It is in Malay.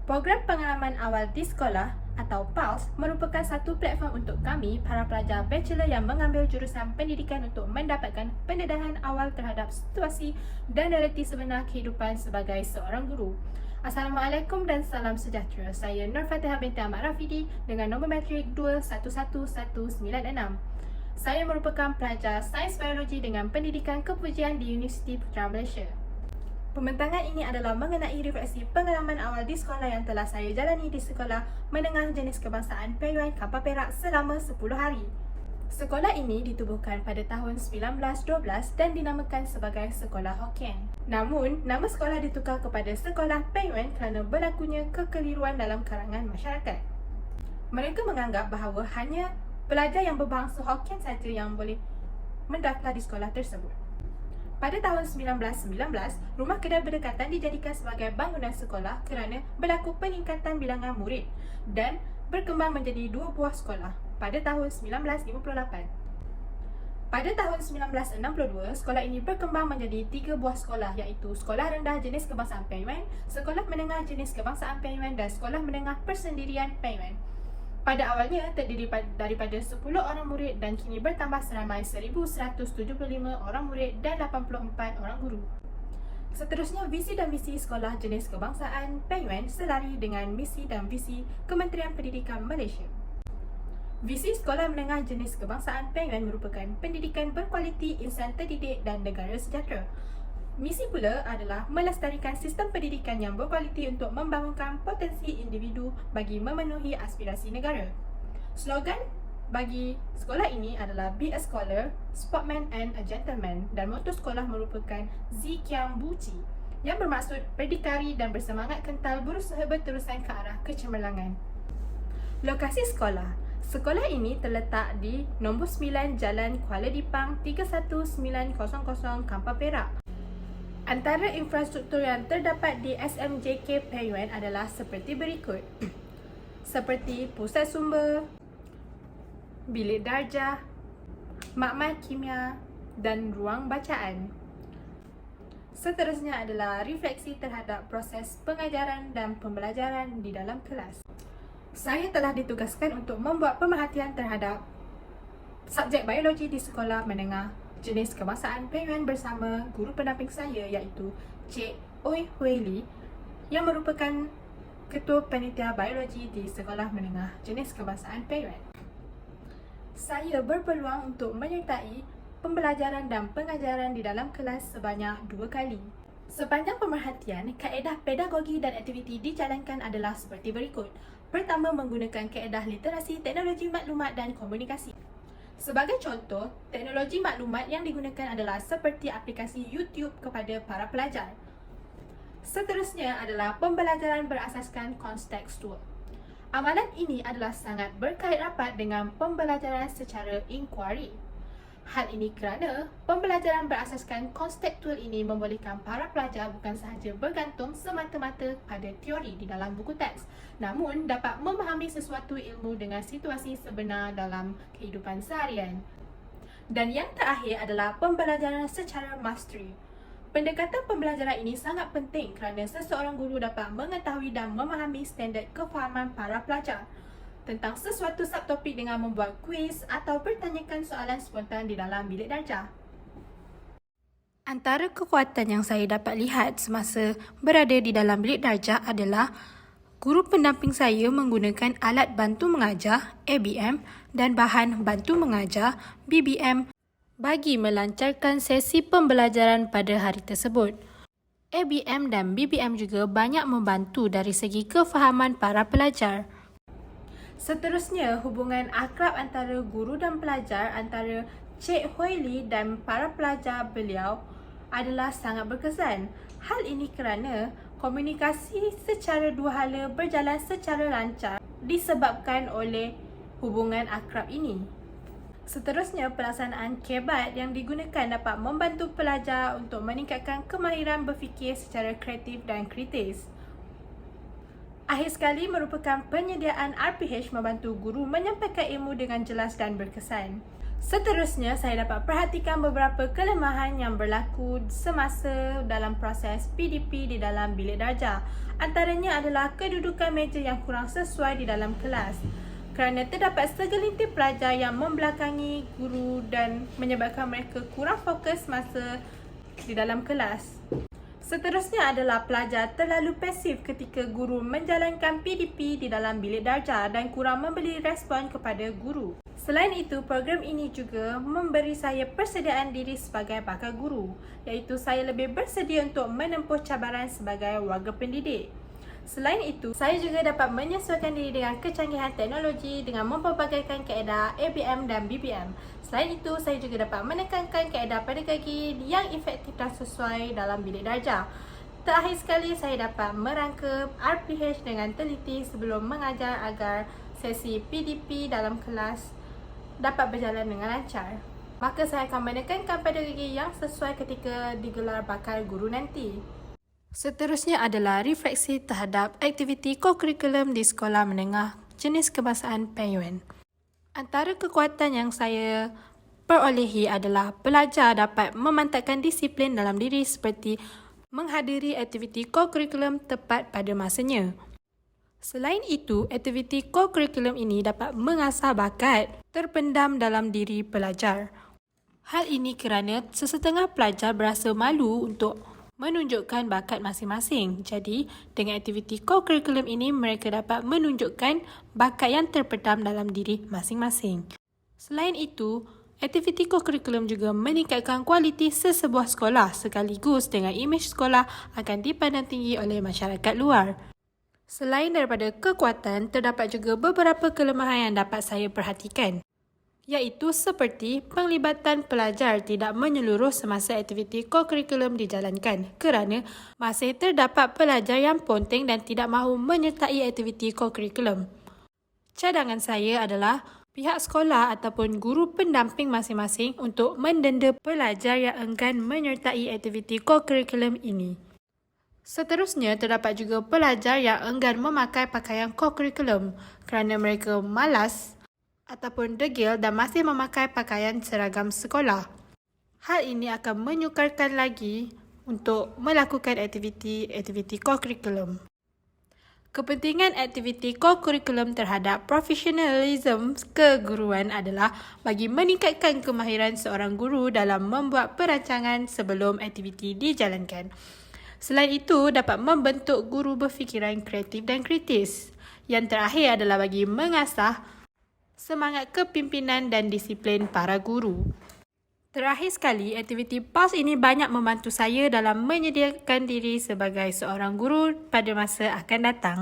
Program Pengalaman Awal di Sekolah atau PALS merupakan satu platform untuk kami, para pelajar bachelor yang mengambil jurusan pendidikan untuk mendapatkan pendedahan awal terhadap situasi dan realiti sebenar kehidupan sebagai seorang guru. Assalamualaikum dan salam sejahtera. Saya Nur Fatihah binti Ahmad Rafidi dengan nombor matrik 211196. Saya merupakan pelajar Sains Biologi dengan pendidikan kepujian di Universiti Putra Malaysia. Pembentangan ini adalah mengenai refleksi pengalaman awal di sekolah yang telah saya jalani di sekolah menengah jenis kebangsaan PYUAN Kapal Perak selama 10 hari. Sekolah ini ditubuhkan pada tahun 1912 dan dinamakan sebagai Sekolah Hokkien. Namun, nama sekolah ditukar kepada Sekolah PYUAN kerana berlakunya kekeliruan dalam kalangan masyarakat. Mereka menganggap bahawa hanya pelajar yang berbangsa Hokkien saja yang boleh mendaftar di sekolah tersebut. Pada tahun 1919, rumah kedai berdekatan dijadikan sebagai bangunan sekolah kerana berlaku peningkatan bilangan murid dan berkembang menjadi 2 buah sekolah pada tahun 1958. Pada tahun 1962, sekolah ini berkembang menjadi 3 buah sekolah iaitu Sekolah Rendah Jenis Kebangsaan PYUAN, Sekolah Menengah Jenis Kebangsaan PYUAN dan Sekolah Menengah Persendirian PYUAN. Pada awalnya terdiri daripada 10 orang murid dan kini bertambah seramai 1,175 orang murid dan 84 orang guru. Seterusnya, visi dan misi Sekolah Jenis Kebangsaan PYUAN selari dengan misi dan visi Kementerian Pendidikan Malaysia. Visi Sekolah Menengah Jenis Kebangsaan PYUAN merupakan pendidikan berkualiti, insan terdidik dan negara sejahtera. Misi pula adalah melestarikan sistem pendidikan yang berkualiti untuk membangunkan potensi individu bagi memenuhi aspirasi negara. Slogan bagi sekolah ini adalah Be a Scholar, Sportman and a Gentleman dan motto sekolah merupakan Zikiang Buci yang bermaksud berdikari dan bersemangat kental berusaha berterusan ke arah kecemerlangan. Lokasi sekolah. Sekolah ini terletak di nombor 9 Jalan Kuala Dipang 31900 Kampar Perak. Antara infrastruktur yang terdapat di SMJK PYUAN adalah seperti berikut. Seperti pusat sumber, bilik darjah, makmal kimia dan ruang bacaan. Seterusnya adalah refleksi terhadap proses pengajaran dan pembelajaran di dalam kelas. Saya telah ditugaskan untuk membuat pemerhatian terhadap subjek biologi di sekolah menengah jenis kebangsaan PYUAN bersama guru pendamping saya iaitu Cik Oi Hui Lee yang merupakan Ketua Panitia Biologi di Sekolah Menengah Jenis Kebangsaan PYUAN. Saya berpeluang untuk menyertai pembelajaran dan pengajaran di dalam kelas sebanyak 2 kali. Sepanjang pemerhatian, kaedah pedagogi dan aktiviti dijalankan adalah seperti berikut. Pertama, menggunakan kaedah literasi, teknologi maklumat dan komunikasi. Sebagai contoh, teknologi maklumat yang digunakan adalah seperti aplikasi YouTube kepada para pelajar. Seterusnya adalah pembelajaran berasaskan kontekstual. Amalan ini adalah sangat berkait rapat dengan pembelajaran secara inquiry. Hal ini kerana pembelajaran berasaskan kontekstual ini membolehkan para pelajar bukan sahaja bergantung semata-mata pada teori di dalam buku teks, namun dapat memahami sesuatu ilmu dengan situasi sebenar dalam kehidupan seharian. Dan yang terakhir adalah pembelajaran secara mastery. Pendekatan pembelajaran ini sangat penting kerana seseorang guru dapat mengetahui dan memahami standard kefahaman para pelajar tentang sesuatu subtopik dengan membuat kuis atau bertanyakan soalan spontan di dalam bilik darjah. Antara kekuatan yang saya dapat lihat semasa berada di dalam bilik darjah adalah guru pendamping saya menggunakan alat bantu mengajar ABM dan bahan bantu mengajar BBM bagi melancarkan sesi pembelajaran pada hari tersebut. ABM dan BBM juga banyak membantu dari segi kefahaman para pelajar. Seterusnya, hubungan akrab antara guru dan pelajar antara Cik Hui Lee dan para pelajar beliau adalah sangat berkesan. Hal ini kerana komunikasi secara dua hala berjalan secara lancar disebabkan oleh hubungan akrab ini. Seterusnya, pelaksanaan kebat yang digunakan dapat membantu pelajar untuk meningkatkan kemahiran berfikir secara kreatif dan kritis. Akhir sekali, merupakan penyediaan RPH membantu guru menyampaikan ilmu dengan jelas dan berkesan. Seterusnya, saya dapat perhatikan beberapa kelemahan yang berlaku semasa dalam proses PDP di dalam bilik darjah. Antaranya adalah kedudukan meja yang kurang sesuai di dalam kelas, kerana terdapat segelintir pelajar yang membelakangi guru dan menyebabkan mereka kurang fokus masa di dalam kelas. Seterusnya adalah pelajar terlalu pasif ketika guru menjalankan PDP di dalam bilik darjah dan kurang memberi respon kepada guru. Selain itu, program ini juga memberi saya persediaan diri sebagai bakal guru, iaitu saya lebih bersedia untuk menempuh cabaran sebagai warga pendidik. Selain itu, saya juga dapat menyesuaikan diri dengan kecanggihan teknologi dengan mempelbagaikan kaedah ABM dan BBM. Selain itu, saya juga dapat menekankan kaedah pedagagi yang efektif dan sesuai dalam bilik darjah. Terakhir sekali, saya dapat merangka RPH dengan teliti sebelum mengajar agar sesi PDP dalam kelas dapat berjalan dengan lancar. Maka saya akan menekankan pedagagi yang sesuai ketika digelar bakal guru nanti. Seterusnya adalah refleksi terhadap aktiviti kokurikulum di sekolah menengah jenis kebangsaan Peng. Antara kekuatan yang saya perolehi adalah pelajar dapat memantapkan disiplin dalam diri seperti menghadiri aktiviti kokurikulum tepat pada masanya. Selain itu, aktiviti kokurikulum ini dapat mengasah bakat terpendam dalam diri pelajar. Hal ini kerana sesetengah pelajar berasa malu untuk menunjukkan bakat masing-masing. Jadi, dengan aktiviti kokurikulum ini, mereka dapat menunjukkan bakat yang terpendam dalam diri masing-masing. Selain itu, aktiviti kokurikulum juga meningkatkan kualiti sesebuah sekolah sekaligus dengan imej sekolah akan dipandang tinggi oleh masyarakat luar. Selain daripada kekuatan, terdapat juga beberapa kelemahan yang dapat saya perhatikan, iaitu seperti penglibatan pelajar tidak menyeluruh semasa aktiviti kokurikulum dijalankan kerana masih terdapat pelajar yang ponteng dan tidak mahu menyertai aktiviti kokurikulum. Cadangan saya adalah pihak sekolah ataupun guru pendamping masing-masing untuk mendenda pelajar yang enggan menyertai aktiviti kokurikulum ini. Seterusnya, terdapat juga pelajar yang enggan memakai pakaian kokurikulum kerana mereka malas ataupun degil dan masih memakai pakaian seragam sekolah. Hal ini akan menyukarkan lagi untuk melakukan aktiviti kokurikulum. Kepentingan aktiviti kokurikulum terhadap profesionalisme keguruan adalah bagi meningkatkan kemahiran seorang guru dalam membuat perancangan sebelum aktiviti dijalankan. Selain itu, dapat membentuk guru berfikiran kreatif dan kritis. Yang terakhir adalah bagi mengasah semangat kepimpinan dan disiplin para guru. Terakhir sekali, aktiviti PALS ini banyak membantu saya dalam menyediakan diri sebagai seorang guru pada masa akan datang.